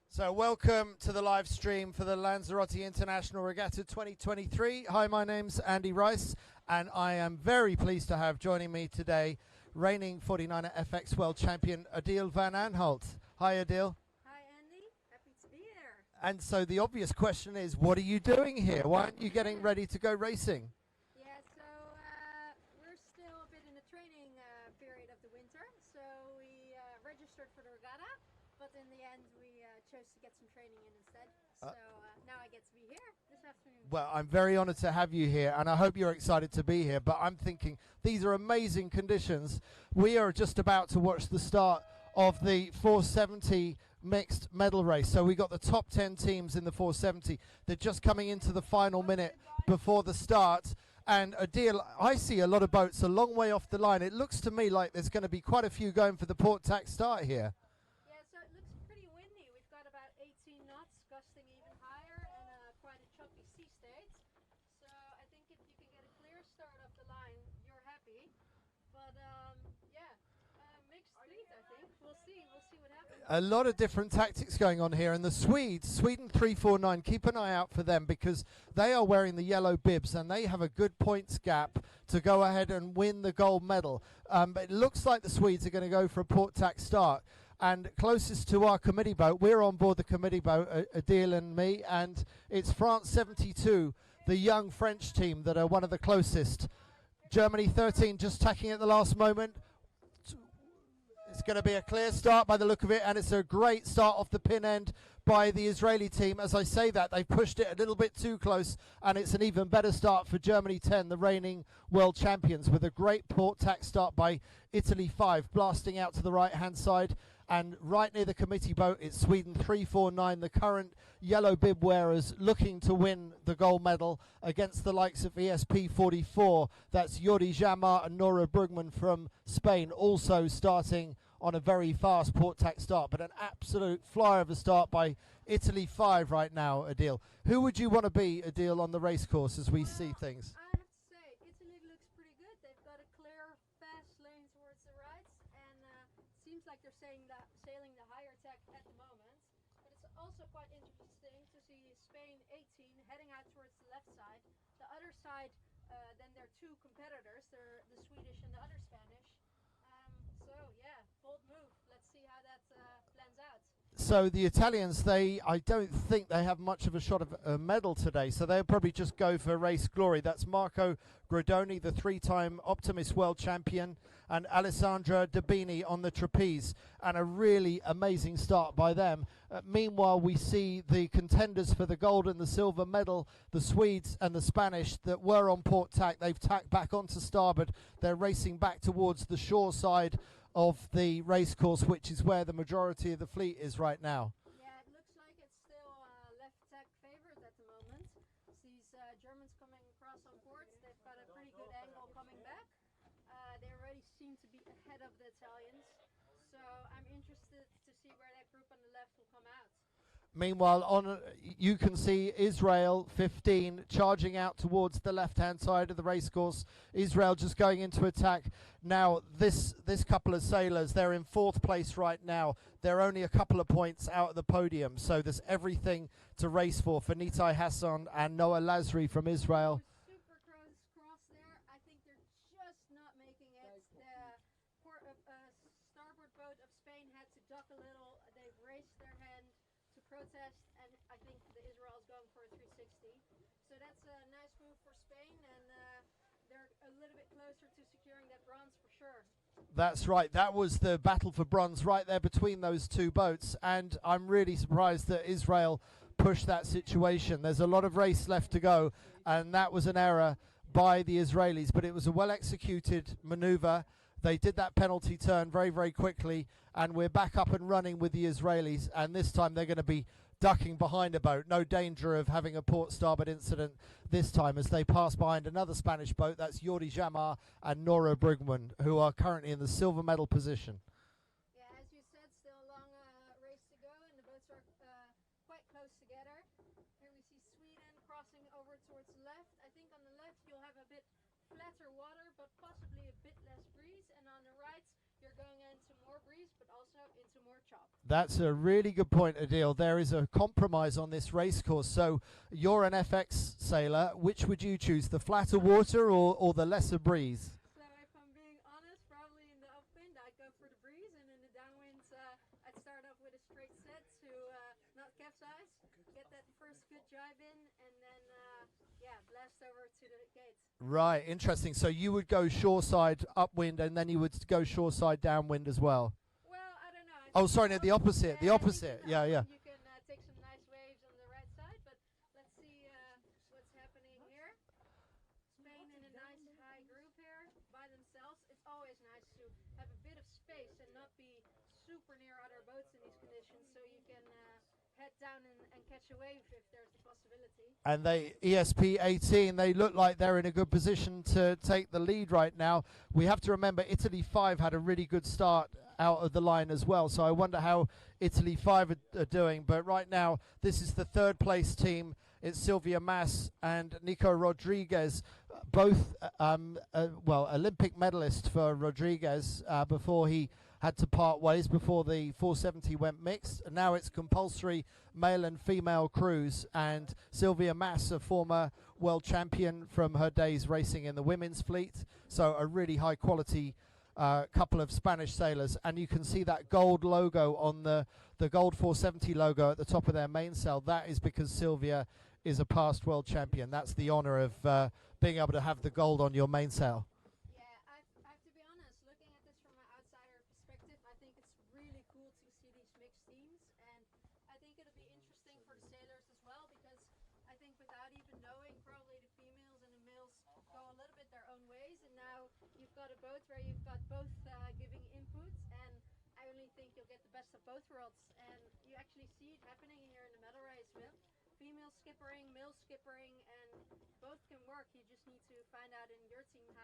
So welcome to the live stream for the Lanzarote International Regatta 2023. Hi, my name's Andy Rice, and I am very pleased to have joining me today reigning 49er FX World Champion Adil van Aanholt. Hi, Adil. Hi, Andy. Happy to be here. And so the obvious question is, what are you doing here? Why aren't you getting ready to go racing? Yeah, so we're still a bit in the training period of the winter. So we registered for the regatta, but in the end we chose to get some training in instead. So now I get to be here this afternoon. Well, I'm very honoured to have you here, and I hope you're excited to be here. But I'm thinking these are amazing conditions. We are just about to watch the start of the 470 mixed medal race. So we got the top 10 teams in the 470. They're just coming into the final minute before the start. And Adil, I see a lot of boats a long way off the line. It looks to me like there's going to be quite a few going for the port tack start here. Yeah, so it looks pretty windy. We've got about 18 knots, gusting even higher, and quite a choppy sea state. So I think if you can get a clear start of the line, you're happy. But yeah, mixed fleet, I think. We'll see what happens. A lot of different tactics going on here, and the Swedes, Sweden 349, keep an eye out for them because they are wearing the yellow bibs and they have a good points gap to go ahead and win the gold medal. But it looks like the Swedes are going to go for a port tack start. And closest to our committee boat, we're on board the committee boat, Adil and me, and it's France 72, the young French team that are one of the closest. Germany 13 just tacking at the last moment. It's going to be a clear start by the look of it, and it's a great start off the pin end by the Israeli team. As I say that, they've pushed it a little bit too close, and it's an even better start for Germany 10, the reigning world champions, with a great port tack start by Italy 5, blasting out to the right-hand side. And right near the committee boat, it's Sweden 349, the current yellow bib wearers, looking to win the gold medal against the likes of ESP 44. That's Jordi Jamar and Nora Brugman from Spain, also starting on a very fast port tack start, but an absolute flyer of a start by Italy 5 right now, Adil. Who would you want to be, Adil, on the race course as we see things? I have to say, Italy looks pretty good. They've got a clear, fast lane towards the right, and seems like they're sailing the higher tack at the moment. But it's also quite interesting to see Spain 18 heading out towards the left side. The other side, then there are two competitors. They're the Swedish and the other Spanish. So yeah, bold move. Let's see how that plans out. So the Italians, I don't think they have much of a shot of a medal today, so they'll probably just go for race glory. That's Marco Grodoni, the three-time Optimist world champion, and Alessandra Dabini on the trapeze, and a really amazing start by them. Meanwhile, we see the contenders for the gold and the silver medal, the Swedes and the Spanish that were on port tack. They've tacked back onto starboard. They're racing back towards the shore side of the race course, which is where the majority of the fleet is right now. Yeah, it looks like it's still left tack favorite at the moment. These Germans coming across on port, they've got a pretty good angle coming back. They already seem to be ahead of the Italians, so I'm interested to see where that group on the left will come out. Meanwhile, you can see Israel 15 charging out towards the left-hand side of the racecourse. Israel just going into attack. Now, this couple of sailors, they're in fourth place right now. They're only a couple of points out of the podium, so there's everything to race for Nitai Hassan and Noah Lazri from Israel. Super close cross there. I think they're just not making it. The starboard boat of Spain had to duck a little. They've raised their hand to protest, and I think the Israel is going for a 360. So that's a nice move for Spain, and they're a little bit closer to securing that bronze for sure. That's right. That was the battle for bronze right there between those two boats, and I'm really surprised that Israel pushed that situation. There's a lot of race left to go, and that was an error by the Israelis, but it was a well-executed maneuver. They did that penalty turn very, very quickly, and we're back up and running with the Israelis, and this time they're going to be ducking behind a boat. No danger of having a port starboard incident this time as they pass behind another Spanish boat. That's Jordi Jamar and Nora Brugman, who are currently in the silver medal position. Yeah, as you said, still a long race to go, and the boats are quite close together. Here we see Sweden crossing over towards the left. I think on the left you'll have a bit flatter water, but possibly a bit less breeze, and on the right you're going into more breeze, but also into more chop. That's a really good point, Adil. There is a compromise on this race course. So you're an FX sailor. Which would you choose, the flatter water or the lesser breeze? So if I'm being honest, probably in the upwind I'd go for the breeze, and in the downwind I'd start off with a straight set to not capsize, get that first good jibe in, and then blast over to the gates. Right, interesting. So you would go shoreside upwind, and then you would go shoreside downwind as well. Well, I don't know. Oh, sorry, no, the opposite. The opposite. Yeah, yeah. You can take some nice waves on the right side, but let's see what's happening here. Spain in a nice high group here by themselves. It's always nice to have a bit of space and not be super near other boats in these conditions, so you can head down and catch a wave if there's a possibility. And they, ESP 18, they look like they're in a good position to take the lead right now. We have to remember Italy 5 had a really good start out of the line as well, so I wonder how Italy 5 are doing. But right now, this is the third place team. It's Silvia Mas and Nico Rodriguez, both, Olympic medalist for Rodriguez before he had to part ways, before the 470 went mixed. And now it's compulsory male and female crews, and Silvia Mas, a former world champion from her days racing in the women's fleet, so a really high quality couple of Spanish sailors. And you can see that gold logo on the gold 470 logo at the top of their mainsail. That is because Silvia is a past world champion. That's the honor of being able to have the gold on your mainsail. Yeah, I have to be honest, looking at this from an outsider perspective, I think it's really cool to see these mixed teams, and I think it'll be interesting for the sailors as well, because I think without even knowing, probably the females and the males go a little bit their own ways, and now you've got a boat where you've got both giving input, and I only think you'll get the best of both worlds. And you actually see it happening here in the medal race, Will. Female skippering, male skippering, and both can work. You just need to find out in your team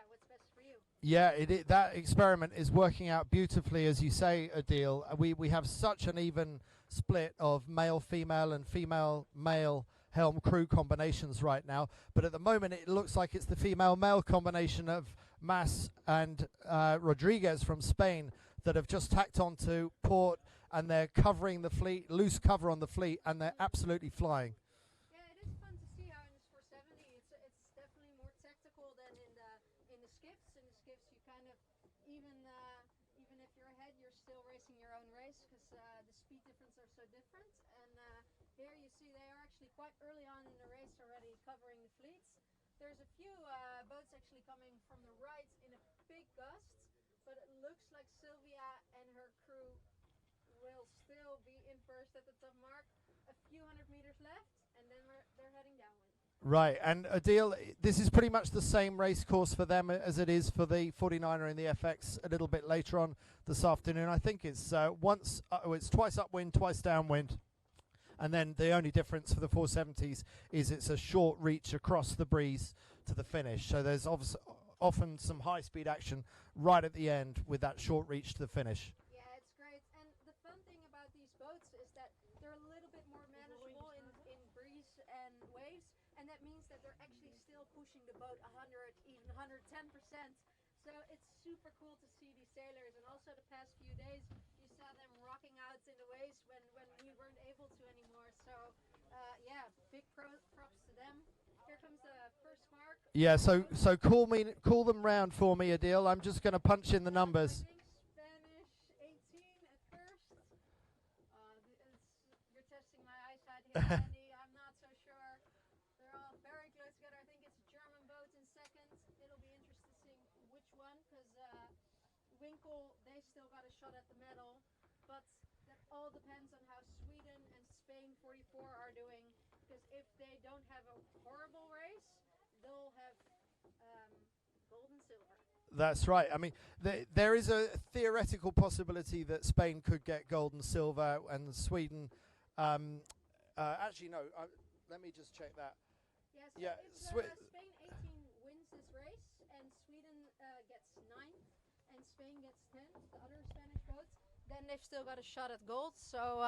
what's best for you. Yeah, that experiment is working out beautifully, as you say, Adil. We have such an even split of male-female and female-male helm crew combinations right now, but at the moment it looks like it's the female-male combination of Mas and Rodriguez from Spain that have just tacked onto port, and they're covering the fleet, loose cover on the fleet, and they're absolutely flying. Yeah, it is fun to see how in this 470 it's definitely more tactical than in the skiffs. In the skiffs, you kind of even if you're ahead, you're still racing your own race, because the speed difference are so different. And here you see they are actually quite early on in the race already covering the fleets. There's a few boats actually coming from the right in a big gust, but it looks like Silvia and her crew will still be in first at the top mark. A few hundred meters left, and then they're heading downwind. Right, and Adil, this is pretty much the same race course for them as it is for the 49er in the FX a little bit later on this afternoon. I think it's it's twice upwind, twice downwind. And then the only difference for the 470s is it's a short reach across the breeze to the finish. So there's often some high-speed action right at the end with that short reach to the finish. Yeah, it's great. And the fun thing about these boats is that they're a little bit more manageable in breeze and waves, and that means that they're actually still pushing the boat 100, even 110%. So it's super cool to see these sailors. And also the past few days, you saw them rocking out in the waves when we weren't able to anymore. So big props to them. Here comes the first mark. Yeah, so call them round for me, Adil. I'm just going to punch in the numbers. Spanish 18 at first. You're testing my eyesight here, Andy. I'm not so sure. They're all very close together. I think it's a German boat in second. It'll be interesting to see which one, because Winkle, they still got a shot at the medal, but that all depends on how Sweden and Spain 44 are doing, because if they don't have a horrible race, they'll have gold and silver. That's right. I mean, there is a theoretical possibility that Spain could get gold and silver, and Sweden. Actually, no. Let me just check that. Yeah, so if Spain 18 wins this race, and Sweden gets 9th, and Spain gets 10th, the other Spanish boats, then they've still got a shot at gold. So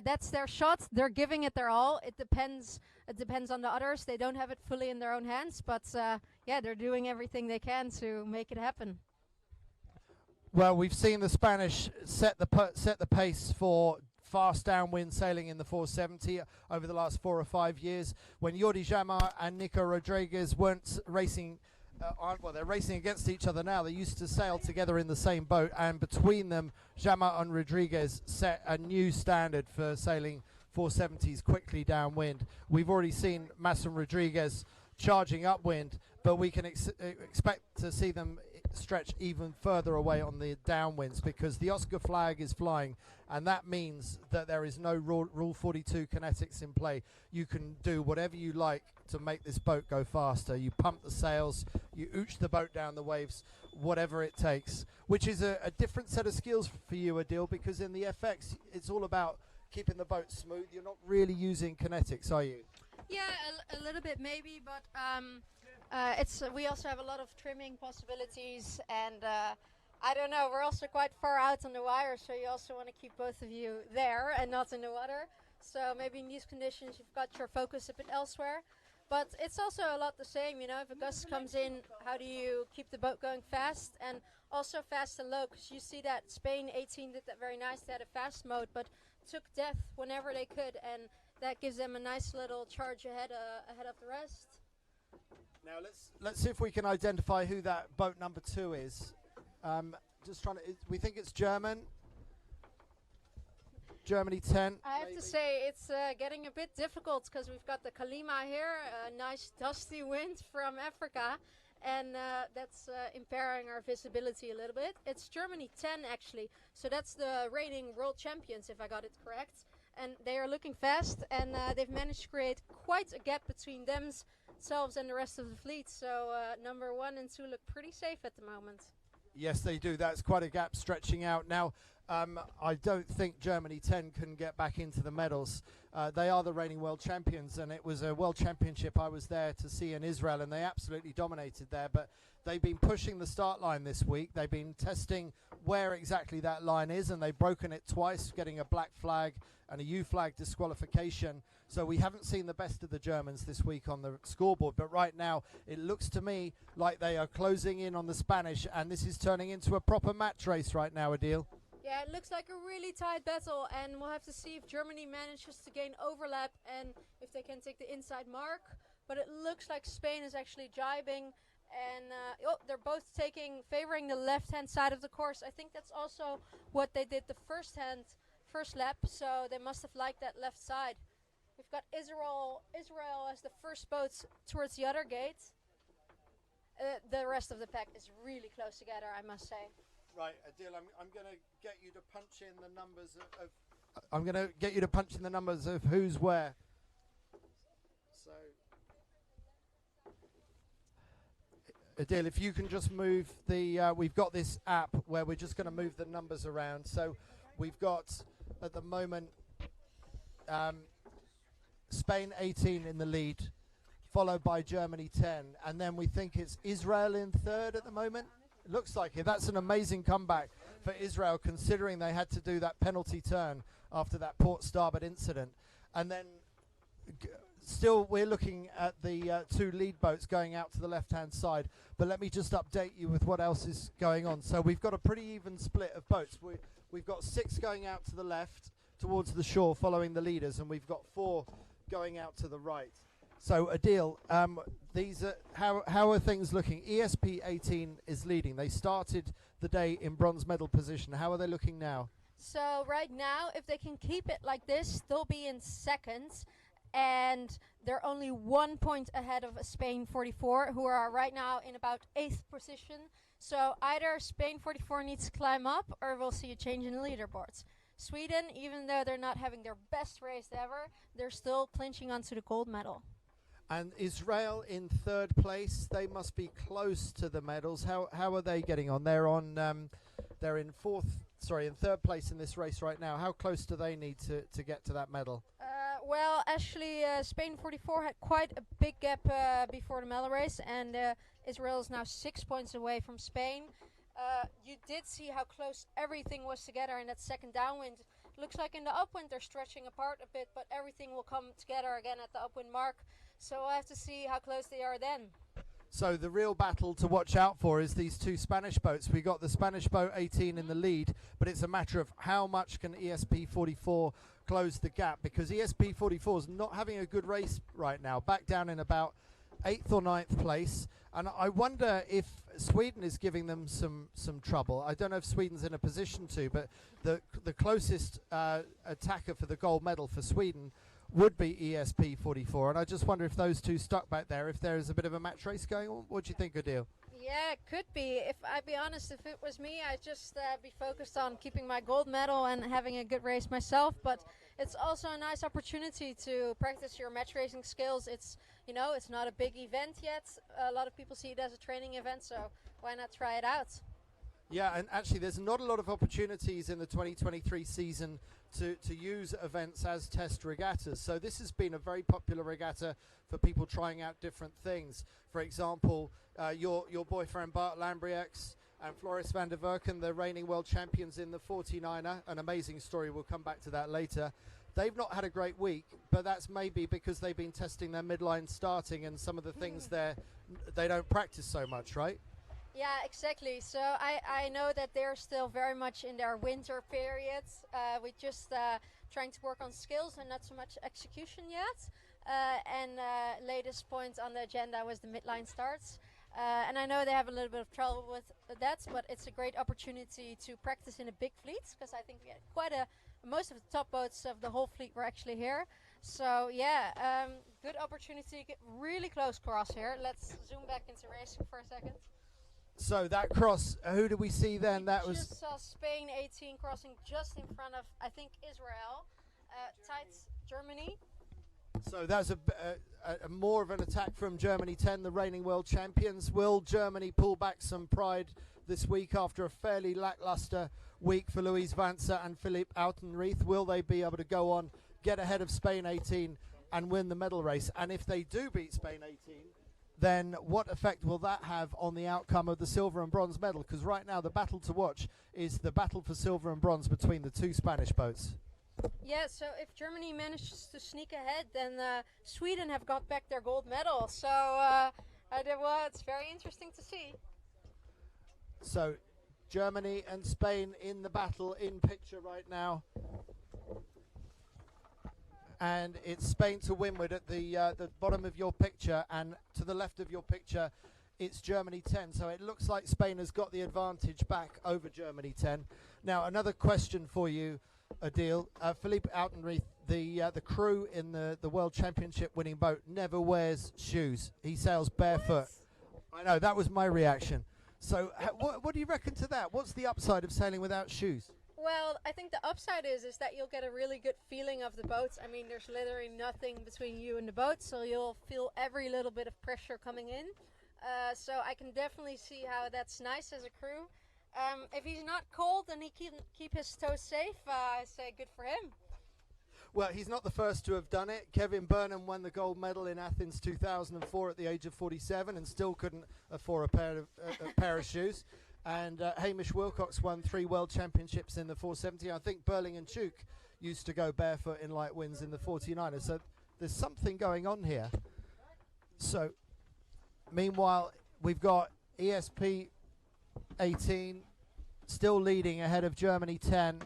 that's their shot. They're giving it their all. It depends on the others. They don't have it fully in their own hands, but they're doing everything they can to make it happen. Well, we've seen the Spanish set the pace for fast downwind sailing in the 470 over the last 4 or 5 years. When Jordi Jamar and Nico Rodriguez weren't racing, they're racing against each other now. They used to sail together in the same boat, and between them, Jamar and Rodriguez set a new standard for sailing 470s quickly downwind. We've already seen Masson Rodriguez charging upwind, but we can expect to see them stretch even further away on the downwinds because the Oscar flag is flying, and that means that there is no rule 42 kinetics in play. You can do whatever you like to make this boat go faster. You pump the sails, you ooch the boat down the waves, whatever it takes, which is a different set of skills for you, Adil, because in the FX it's all about keeping the boat smooth. You're not really using kinetics, are you? Yeah, a little bit maybe, but we also have a lot of trimming possibilities, and I don't know, we're also quite far out on the wire, so you also want to keep both of you there and not in the water. So maybe in these conditions you've got your focus a bit elsewhere. But it's also a lot the same, you know, if a gust comes in, how do you keep the boat going fast and also fast and low? Because you see that Spain 18 did that very nice. They had a fast mode, but took depth whenever they could, and that gives them a nice little charge ahead of the rest. Now let's see if we can identify who that boat number 2 is. Just trying to. We think it's German. Germany 10. I have to say it's getting a bit difficult because we've got the Kalima here, a nice dusty wind from Africa, and that's impairing our visibility a little bit. It's Germany 10 actually, so that's the reigning world champions if I got it correct. And they are looking fast, and they've managed to create quite a gap between themselves and the rest of the fleet. So number 1 and 2 look pretty safe at the moment. Yes, they do. That's quite a gap stretching out. Now, I don't think Germany 10 can get back into the medals. They are the reigning world champions, and it was a world championship I was there to see in Israel, and they absolutely dominated there. But they've been pushing the start line this week. They've been testing where exactly that line is, and they've broken it twice, getting a black flag and a U flag disqualification. So we haven't seen the best of the Germans this week on the scoreboard, but right now it looks to me like they are closing in on the Spanish, and this is turning into a proper match race right now, Adil. Yeah, it looks like a really tight battle, and we'll have to see if Germany manages to gain overlap and if they can take the inside mark. But it looks like Spain is actually jibing, and they're both favoring the left-hand side of the course. I think that's also what they did the first lap, so they must have liked that left side. We've got Israel as the first boat towards the other gate. The rest of the pack is really close together, I must say. Right, Adil, I'm going to get you to punch in the numbers of I'm going to get you to punch in the numbers of who's where. So, Adil, if you can just move the we've got this app where we're just going to move the numbers around. So, we've got at the moment Spain 18 in the lead, followed by Germany 10, and then we think it's Israel in third at the moment. It looks like it. That's an amazing comeback for Israel, considering they had to do that penalty turn after that port starboard incident. And then still we're looking at the 2 lead boats going out to the left-hand side. But let me just update you with what else is going on. So we've got a pretty even split of boats. We've got 6 going out to the left towards the shore following the leaders, and we've got 4 going out to the right. So Adil, these are how are things looking? ESP 18 is leading. They started the day in bronze medal position. How are they looking now? So right now, if they can keep it like this, they'll be in second, and they're only 1 point ahead of Spain 44, who are right now in about 8th position. So either Spain 44 needs to climb up, or we'll see a change in the leaderboards. Sweden, even though they're not having their best race ever, they're still clinching onto the gold medal. And Israel in third place. They must be close to the medals. How are they getting on? They're in third place in this race right now. How close do they need to get to that medal? Well, actually, Spain 44 had quite a big gap before the medal race, and Israel is now 6 points away from Spain. You did see how close everything was together in that second downwind. Looks like in the upwind they're stretching apart a bit, but everything will come together again at the upwind mark. So we'll have to see how close they are then. So the real battle to watch out for is these two Spanish boats. We got the Spanish boat 18 in the lead, but it's a matter of how much can ESP 44 close the gap, because ESP 44 is not having a good race right now, back down in about 8th or 9th place. And I wonder if Sweden is giving them some trouble. I don't know if Sweden's in a position to, but the closest attacker for the gold medal for Sweden would be ESP 44, and I just wonder if those two stuck back there, if there is a bit of a match race going on. What do you think, Adil? Yeah, it could be. If I'd be honest, if it was me, I'd just be focused on keeping my gold medal and having a good race myself. But it's also a nice opportunity to practice your match racing skills. It's, you know, it's not a big event yet. A lot of people see it as a training event, so why not try it out? Yeah, and actually there's not a lot of opportunities in the 2023 season to use events as test regattas. So this has been a very popular regatta for people trying out different things. For example, your boyfriend Bart Lambrieux and Floris van der Werken, the reigning world champions in the 49er, an amazing story, we'll come back to that later. They've not had a great week, but that's maybe because they've been testing their midline starting and some of the things there they don't practice so much, right? Yeah, exactly. So I know that they're still very much in their winter period. We're just trying to work on skills and not so much execution yet. And latest point on the agenda was the midline starts. And I know they have a little bit of trouble with that, but it's a great opportunity to practice in a big fleet, because I think we had most of the top boats of the whole fleet were actually here. So yeah, good opportunity to get really close cross here. Let's zoom back into racing for a second. So that cross, who do we see then? That was just saw Spain 18 crossing just in front of, I think, Israel, tight Germany. So that's a more of an attack from Germany 10, the reigning world champions. Will Germany pull back some pride this week after a fairly lackluster week for Louise Vancer and Philippe Autenrieth? Will they be able to go on, get ahead of Spain 18 and win the medal race? And if they do beat Spain 18, then what effect will that have on the outcome of the silver and bronze medal? Because right now the battle to watch is the battle for silver and bronze between the two Spanish boats. Yeah, so if Germany manages to sneak ahead, then Sweden have got back their gold medal. So well, it's very interesting to see. So Germany and Spain in the battle in picture right now. And it's Spain to windward at the bottom of your picture, and to the left of your picture it's Germany 10. So it looks like Spain has got the advantage back over Germany 10. Now another question for you, Adil. Philippe Autenrieth, the crew in the World Championship winning boat, never wears shoes. He sails barefoot. I know, that was my reaction. So what do you reckon to that? What's the upside of sailing without shoes? Well, I think the upside is that you'll get a really good feeling of the boats. I mean, there's literally nothing between you and the boat, so you'll feel every little bit of pressure coming in. So I can definitely see how that's nice as a crew. If he's not cold and he can keep his toes safe, I say good for him. Well, he's not the first to have done it. Kevin Burnham won the gold medal in Athens 2004 at the age of 47 and still couldn't afford a pair of shoes. And Hamish Wilcox won 3 world championships in the 470. I think Burling and Chuk used to go barefoot in light winds in the 49ers. So there's something going on here. So meanwhile, we've got ESP 18 still leading ahead of Germany 10.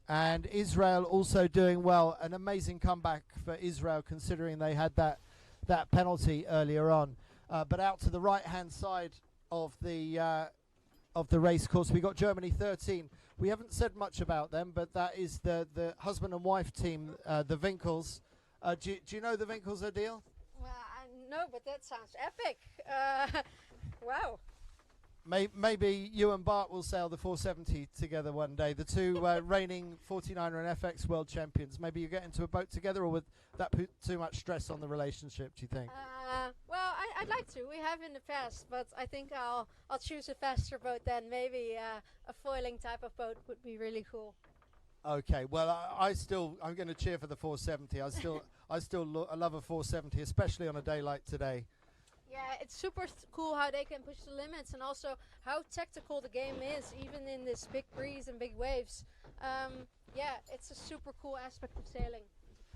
And Israel also doing well. An amazing comeback for Israel, considering they had that penalty earlier on. But out to the right-hand side of the race course, we got Germany 13. We haven't said much about them, but that is the husband and wife team, the Winkels. Do you know the Winkels, Adil? Well, no, but that sounds epic. Wow. Maybe you and Bart will sail the 470 together one day. The two reigning 49er and FX world champions. Maybe you get into a boat together, or would that put too much stress on the relationship, do you think? Well, I'd like to. We have in the past, but I think I'll choose a faster boat then. Maybe a foiling type of boat would be really cool. Okay, well, I'm going to cheer for the 470. I love a 470, especially on a day like today. Yeah, it's super cool how they can push the limits, and also how tactical the game is, even in this big breeze and big waves. Yeah, it's a super cool aspect of sailing.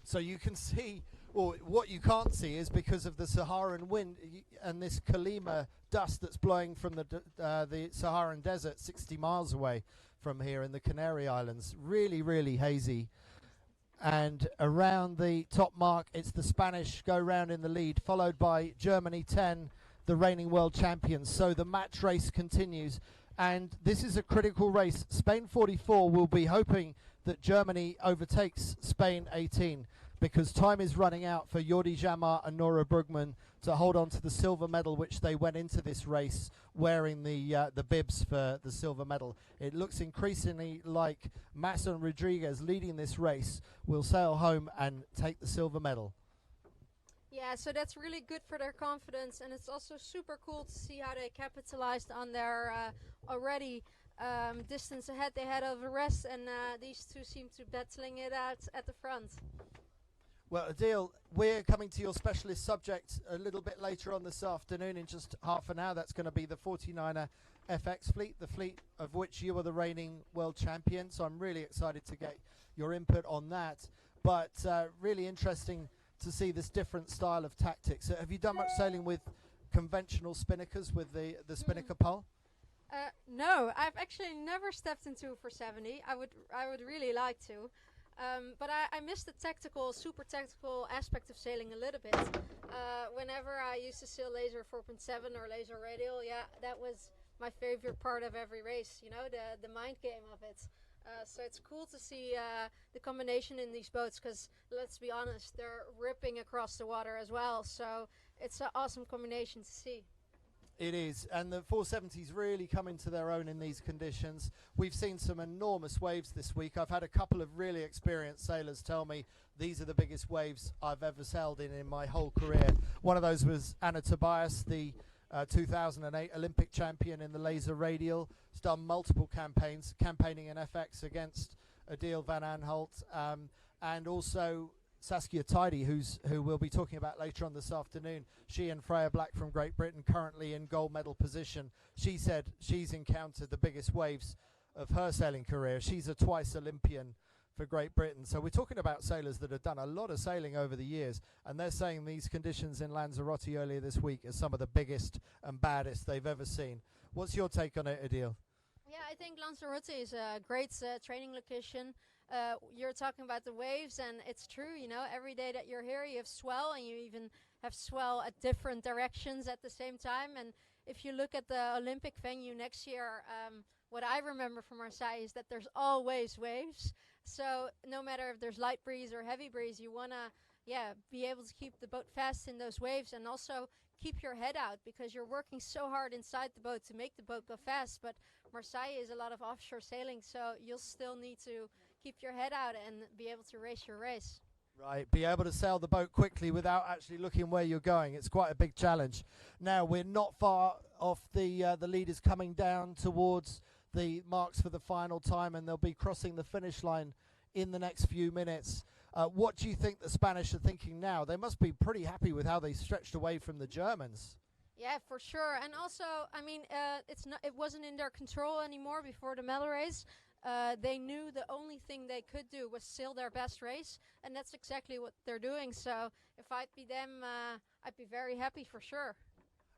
So you can see, or what you can't see is because of the Saharan wind and this Kalima dust that's blowing from the Saharan desert 60 miles away from here in the Canary Islands. Really, really hazy. And around the top mark, it's the Spanish go round in the lead, followed by Germany 10, the reigning world champions. So the match race continues. And this is a critical race. Spain 44 will be hoping that Germany overtakes Spain 18 because time is running out for Jordi Jamar and Nora Brugman to hold on to the silver medal, which they went into this race wearing the bibs for the silver medal. It looks increasingly like Masson Rodriguez, leading this race, will sail home and take the silver medal. Yeah, so that's really good for their confidence, and it's also super cool to see how they capitalized on their already distance ahead they had of the rest, and these two seem to battling it out at the front. Well, Adil, we're coming to your specialist subject a little bit later on this afternoon in just half an hour. That's going to be the 49er FX fleet, the fleet of which you are the reigning world champion. So I'm really excited to get your input on that. But really interesting to see this different style of tactics. Have you done much sailing with conventional spinnakers with the spinnaker pole? No, I've actually never stepped into a 470. I would really like to. But I miss the super tactical aspect of sailing a little bit. Whenever I used to sail laser 4.7 or laser radial, yeah, that was my favorite part of every race, you know, the mind game of it. So it's cool to see the combination in these boats because, let's be honest, they're ripping across the water as well. So it's an awesome combination to see. It is, and the 470s really come into their own in these conditions. We've seen some enormous waves this week. I've had a couple of really experienced sailors tell me these are the biggest waves I've ever sailed in my whole career. One of those was Anna Tobias, the 2008 Olympic champion in the laser radial. Has done multiple campaigning in FX against Adil van Aanholt, and also Saskia Tidy, who we'll be talking about later on this afternoon. She and Freya Black from Great Britain, currently in gold medal position. She said she's encountered the biggest waves of her sailing career. She's a twice Olympian for Great Britain. So we're talking about sailors that have done a lot of sailing over the years, and they're saying these conditions in Lanzarote earlier this week are some of the biggest and baddest they've ever seen. What's your take on it, Adil? Yeah, I think Lanzarote is a great training location. You're talking about the waves, and it's true, you know, every day that you're here you have swell, and you even have swell at different directions at the same time. And if you look at the Olympic venue next year, what I remember from Marseille is that there's always waves. So no matter if there's light breeze or heavy breeze, you want to be able to keep the boat fast in those waves, and also keep your head out because you're working so hard inside the boat to make the boat go fast. But Marseille is a lot of offshore sailing, so you'll still need to keep your head out and be able to race your race. Right, be able to sail the boat quickly without actually looking where you're going. It's quite a big challenge. Now, we're not far off the leaders coming down towards the marks for the final time, and they'll be crossing the finish line in the next few minutes. What do you think the Spanish are thinking now? They must be pretty happy with how they stretched away from the Germans. Yeah, for sure. And also, I mean, it wasn't in their control anymore before the medal race. They knew the only thing they could do was sail their best race, and that's exactly what they're doing. So if I'd be them, I'd be very happy for sure.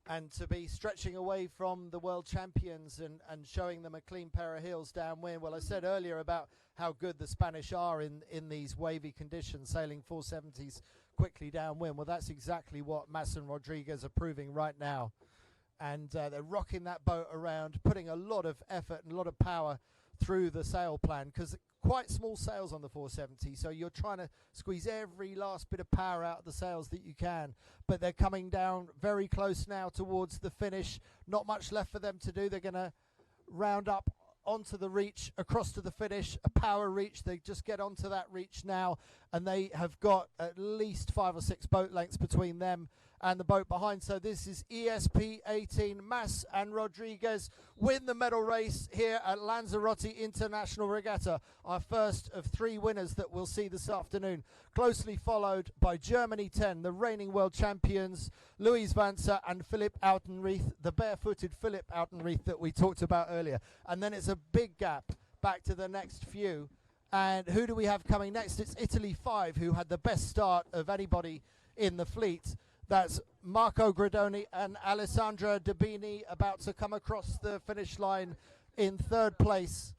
And to be stretching away from the world champions and showing them a clean pair of heels downwind. Well, I said earlier about how good the Spanish are in these wavy conditions, sailing 470s quickly downwind. Well, that's exactly what Masson Rodriguez are proving right now. And they're rocking that boat around, putting a lot of effort and a lot of power through the sail plan, because quite small sails on the 470, so you're trying to squeeze every last bit of power out of the sails that you can. But they're coming down very close now towards the finish. Not much left for them to do. They're going to round up onto the reach, across to the finish, a power reach. They just get onto that reach now, and they have got at least 5 or 6 boat lengths between them and the boat behind. So this is ESP 18. Mas and Rodriguez win the medal race here at Lanzarote International Regatta, our first of 3 winners that we'll see this afternoon, closely followed by Germany 10, the reigning world champions, Louise Vancer and Philip Autenrieth, the barefooted Philip Autenrieth that we talked about earlier. And then it's a big gap back to the next few, And who do we have coming next? It's Italy 5, who had the best start of anybody in the fleet. That's Marco Gradoni and Alessandra Dabini about to come across the finish line in 3rd place.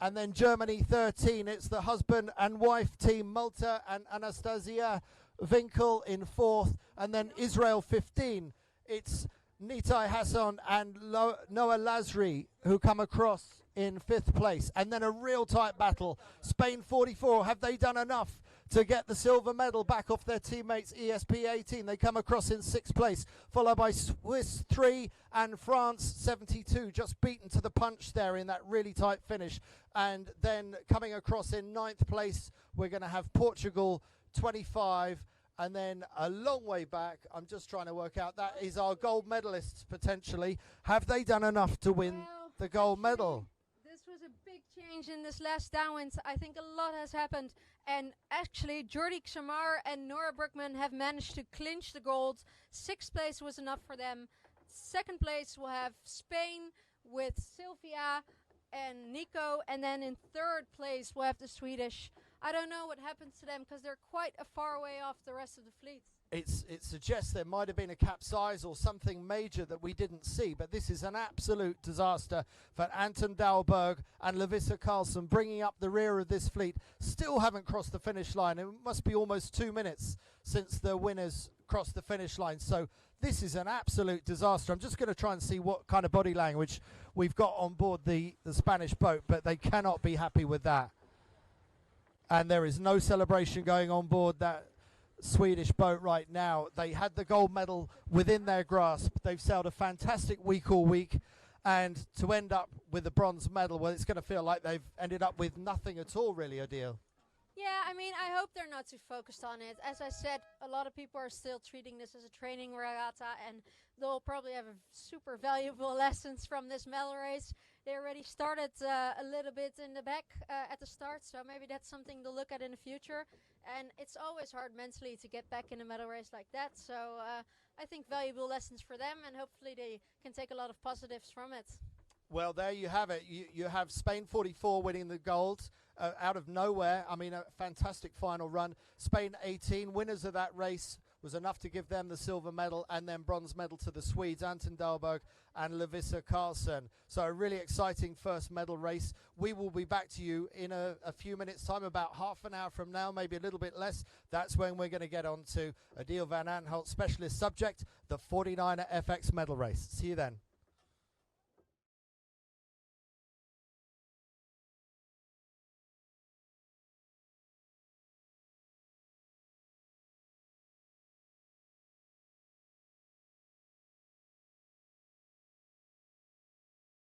And then Germany 13, it's the husband and wife team, Malta and Anastasia Winkel in 4th. And then Israel 15, it's Nitai Hassan and Noah Lazri who come across in 5th place. And then a real tight battle. Spain 44, have they done enough to get the silver medal back off their teammates ESP 18? They come across in 6th place, followed by Swiss 3 and France 72, just beaten to the punch there in that really tight finish. And then coming across in 9th place, we're going to have Portugal 25. And then a long way back, I'm just trying to work out, that is our gold medalists potentially. Have they done enough to win the gold medal? This was a big change in this last downwind. I think a lot has happened. And actually, Jordi Xamar and Nora Brookman have managed to clinch the gold. 6th place was enough for them. 2nd place will have Spain with Sylvia and Nico. And then in 3rd place, we'll have the Swedish. I don't know what happens to them because they're quite a far way off the rest of the fleet. It suggests there might have been a capsize or something major that we didn't see, but this is an absolute disaster for Anton Dahlberg and Lovisa Carlson, bringing up the rear of this fleet. Still haven't crossed the finish line. It must be almost 2 minutes since the winners crossed the finish line. So this is an absolute disaster. I'm just going to try and see what kind of body language we've got on board the Spanish boat, but they cannot be happy with that. And there is no celebration going on board that Swedish boat right now. They had the gold medal within their grasp. They've sailed a fantastic week all week. And to end up with the bronze medal, well, it's going to feel like they've ended up with nothing at all, really, Odile. Yeah, I mean, I hope they're not too focused on it. As I said, a lot of people are still treating this as a training regatta, and they'll probably have super valuable lessons from this medal race. They already started a little bit in the back at the start, so maybe that's something to look at in the future. And it's always hard mentally to get back in a medal race like that, so I think valuable lessons for them, and hopefully they can take a lot of positives from it. Well, there you have it. You have Spain 44 winning the gold out of nowhere. I mean, a fantastic final run. Spain 18, winners of that race, was enough to give them the silver medal, and then bronze medal to the Swedes, Anton Dahlberg and Lovisa Carlson. So a really exciting first medal race. We will be back to you in a few minutes' time, about half an hour from now, maybe a little bit less. That's when we're going to get on to Odile van Aanholt specialist subject, the 49er FX medal race. See you then.